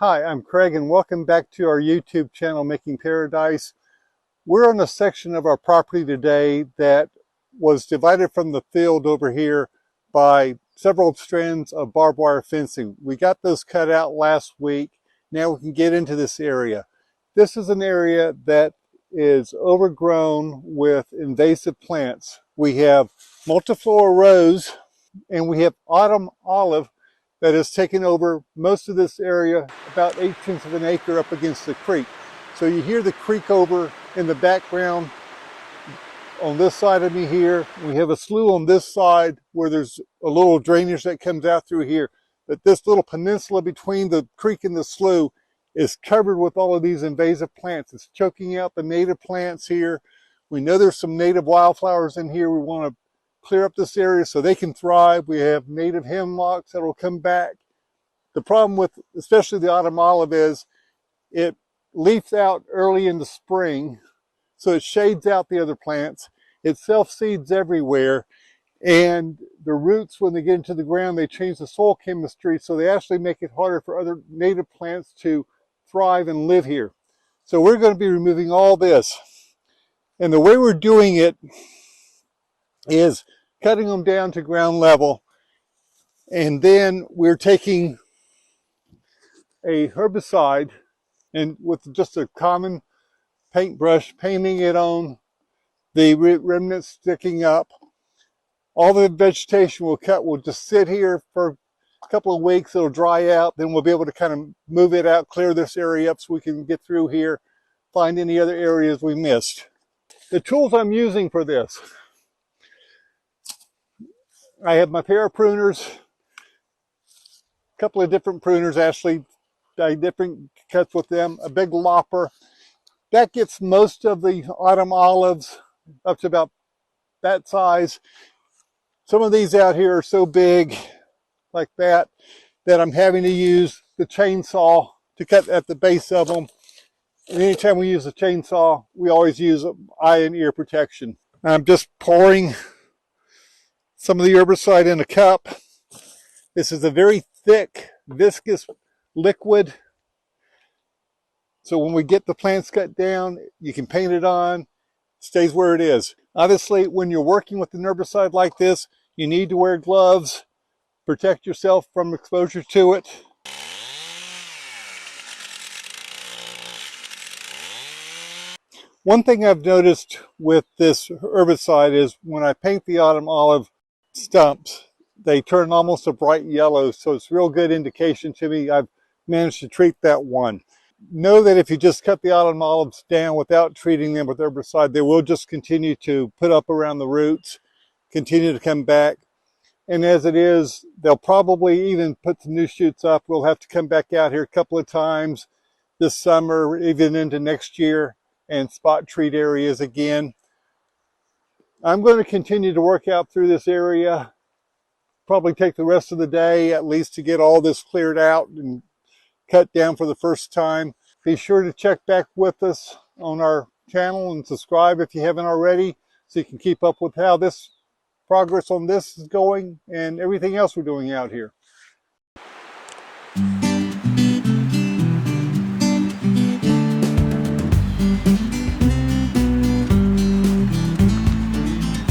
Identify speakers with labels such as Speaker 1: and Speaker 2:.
Speaker 1: Hi, I'm Craig and welcome back to our YouTube channel, Making Paradise. We're on a section of our property today that was divided from the field over here by several strands of barbed wire fencing. We got those cut out last week. Now we can get into this area. This is an area that is overgrown with invasive plants. We have multiflora rose and we have autumn olive that has taken over most of this area, about 1/8 of an acre up against the creek. So you hear the creek over in the background on this side of me here. We have a slough on this side where there's a little drainage that comes out through here. But this little peninsula between the creek and the slough is covered with all of these invasive plants. It's choking out the native plants here. We know there's some native wildflowers in here. We want to clear up this area so they can thrive. We have native hemlocks that will come back. The problem with especially the autumn olive is it leaves out early in the spring, so it shades out the other plants. It self-seeds everywhere, and the roots, when they get into the ground, they change the soil chemistry, so they actually make it harder for other native plants to thrive and live here. So we're going to be removing all this, and the way we're doing it is cutting them down to ground level, and then we're taking a herbicide and with just a common paintbrush, painting it on the remnants sticking up. All the vegetation we'll cut will just sit here for a couple of weeks. It'll dry out, then we'll be able to kind of move it out, clear this area up so we can get through here, find any other areas we missed. The tools I'm using for this: I have my pair of pruners, a couple of different pruners actually, different cuts with them, a big lopper. That gets most of the autumn olives up to about that size. Some of these out here are so big, like that, that I'm having to use the chainsaw to cut at the base of them. And anytime we use a chainsaw, we always use eye and ear protection. I'm just pouring some of the herbicide in a cup. This is a very thick, viscous liquid. So when we get the plants cut down, you can paint it on, it stays where it is. Obviously, when you're working with an herbicide like this, you need to wear gloves, protect yourself from exposure to it. One thing I've noticed with this herbicide is when I paint the autumn olive stumps, they turn almost a bright yellow, so it's a real good indication to me I've managed to treat that one. Know that if you just cut the autumn olives down without treating them with herbicide, they will just continue to put up around the roots, continue to come back. And as it is, they'll probably even put some new shoots up. We'll have to come back out here a couple of times this summer, even into next year, and spot treat areas again. I'm going to continue to work out through this area, probably take the rest of the day at least to get all this cleared out and cut down for the first time. Be sure to check back with us on our channel and subscribe if you haven't already, so you can keep up with how this progress on this is going and everything else we're doing out here.